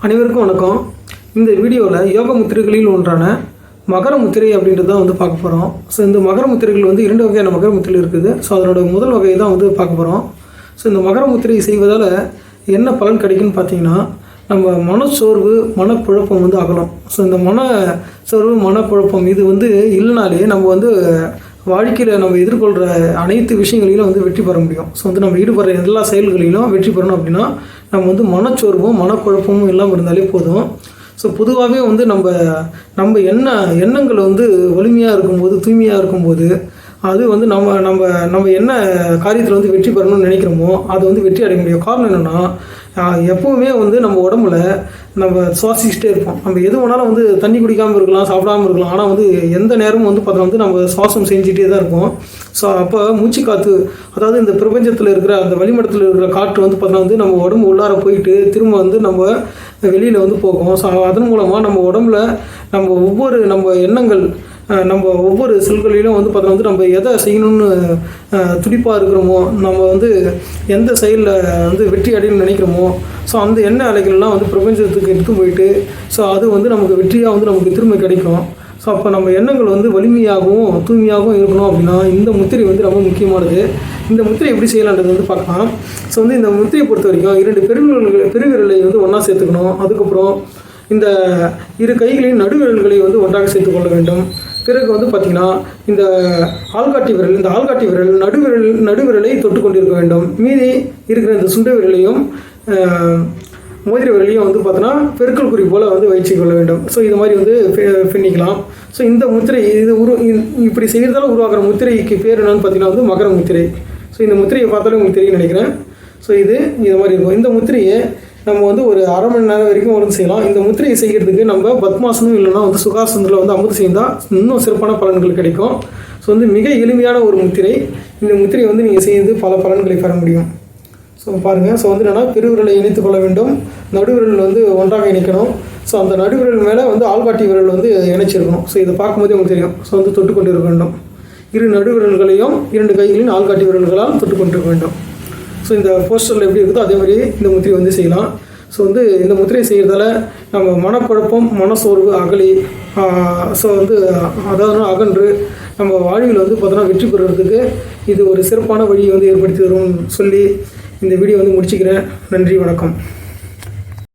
அனைவருக்கும் வணக்கம். இந்த வீடியோவில் யோக முத்திரைகளில் ஒன்றான மகர முத்திரை அப்படின்றது தான் பார்க்க போகிறோம். ஸோ இந்த மகர முத்திரைகள் 2 வகையான மகர முத்திரை இருக்குது. ஸோ அதனோட முதல் வகையை தான் பார்க்க போகிறோம். ஸோ இந்த மகர முத்திரை செய்வதால் என்ன பலன் கிடைக்குன்னு பார்த்தீங்கன்னா, நம்ம மனச்சோர்வு மனக்குழப்பம் அகலும். ஸோ இந்த மனச்சோர்வு மனக்குழப்பம் இது இல்லைனாலே நம்ம வாழ்க்கையில் நம்ம எதிர்கொள்கிற அனைத்து விஷயங்களிலும் வெற்றி பெற முடியும். ஸோ நம்ம ஈடுபடுற எல்லா செயல்களிலும் வெற்றி பெறணும் அப்படின்னா நம்ம மனச்சோர்வும் மனக்குழப்பமும் இல்லாமல் இருந்தாலே போதும். ஸோ பொதுவாகவே நம்ம எண்ணங்கள் வலிமையாக இருக்கும்போது, தூய்மையாக இருக்கும்போது, அது நம்ம என்ன காரியத்தில் வெற்றி பெறணும்னு நினைக்கிறோமோ அது வெற்றி அடைய முடியும். காரணம் என்னென்னா, எப்போவுமே நம்ம உடம்புல நம்ம சுவாசிச்சுட்டே இருப்போம். நம்ம எது வேணாலும் தண்ணி குடிக்காமல் இருக்கலாம், சாப்பிடாமல் இருக்கலாம். ஆனால் எந்த நேரமும் பார்த்தா நம்ம சுவாசம் செஞ்சுட்டே தான் இருப்போம். ஸோ அப்போ மூச்சு காற்று, அதாவது இந்த பிரபஞ்சத்தில் இருக்கிற அந்த வளிமண்டலத்தில் இருக்கிற காற்று பார்த்தா நம்ம உடம்பு உள்ளார போயிட்டு திரும்ப நம்ம வெளியில் போகும். ஸோ அதன் மூலமாக நம்ம உடம்புல நம்ம எண்ணங்கள், நம்ம ஒவ்வொரு செல்களிலும் பார்த்தா நம்ம எதை செய்யணும்னு துடிப்பாக இருக்கிறோமோ, நம்ம எந்த செயலில் வெற்றி அடையணும்னு நினைக்கிறோமோ, ஸோ அந்த எண்ணெய் அலைகள்லாம் பிரபஞ்சத்துக்கு எடுத்து போயிட்டு ஸோ அது நமக்கு வெற்றியாக நமக்கு திரும்ப கிடைக்கும். ஸோ அப்போ நம்ம எண்ணங்கள் வலிமையாகவும் தூய்மையாகவும் இருக்கணும் அப்படின்னா இந்த முத்திரை ரொம்ப முக்கியமானது. இந்த முத்திரை எப்படி செய்யலான்றது பார்க்கலாம். ஸோ இந்த முத்திரையை பொறுத்த வரைக்கும் 2 பெருவிரலை ஒன்றா சேர்த்துக்கணும். அதுக்கப்புறம் இந்த 2 கைகளின் நடுவிரல்களை ஒன்றாக சேர்த்து கொள்ள வேண்டும். பிறகு பார்த்திங்கன்னா இந்த ஆள்காட்டி விரல் நடுவிரலை தொட்டு கொண்டிருக்க வேண்டும். மீதி இருக்கிற இந்த சுண்டை விரலையும் மோதிர விரலையும் பார்த்தோன்னா பெருக்கல் குறி போல் வைச்சு கொள்ள வேண்டும். ஸோ இது மாதிரி பின்னிக்கலாம். ஸோ இந்த முத்திரை இப்படி செய்கிறதால உருவாக்குற முத்திரைக்கு பேர் என்னன்னு பார்த்தீங்கன்னா மகர முத்திரை. ஸோ இந்த முத்திரையை பார்த்தாலே உங்களுக்கு தெரியும் நினைக்கிறேன். ஸோ இது மாதிரி இருக்கும். இந்த முத்திரையை நம்ம ஒரு அரை மணி நேரம் வரைக்கும் செய்யலாம். இந்த முத்திரையை செய்கிறதுக்கு நம்ம பத்மாசனம் இல்லைன்னா சுகாசனத்தில் அமுது செய்தால் இன்னும் சிறப்பான பலன்கள் கிடைக்கும். ஸோ மிக எளிமையான ஒரு முத்திரை. இந்த முத்திரையை நீங்கள் செய்து பல பலன்களை பெற முடியும். ஸோ பாருங்கள். ஸோ என்னென்னா, பெருவிரலை இணைத்து கொள்ள வேண்டும். நடுவிரல் ஒன்றாக இணைக்கணும். ஸோ அந்த நடுவிரல் மேலே ஆள்காட்டி விரல் இணைச்சிருக்கணும். ஸோ இதை பார்க்கும்போதே உங்களுக்கு தெரியும். ஸோ தொட்டு கொண்டு இருக்க வேண்டும். 2 நடுவிரல்களையும் 2 கைகளின் ஆள்காட்டி விரல்களால் தொட்டு கொண்டு இருக்க வேண்டும். ஸோ இந்த போஸ்டரில் எப்படி இருக்குதோ அதே மாதிரி இந்த முத்திரை செய்யலாம். ஸோ இந்த முத்திரை செய்கிறதால நம்ம மனக்குழப்பம் மனசோர்வு அகலி ஸோ அதாவது அகன்று நம்ம வாழ்வில் பார்த்தோன்னா வெற்றி பெறுறதுக்கு இது ஒரு சிறப்பான வழியை ஏற்படுத்தி தரும்னு சொல்லி இந்த வீடியோ முடிச்சுக்கிறேன். நன்றி, வணக்கம்.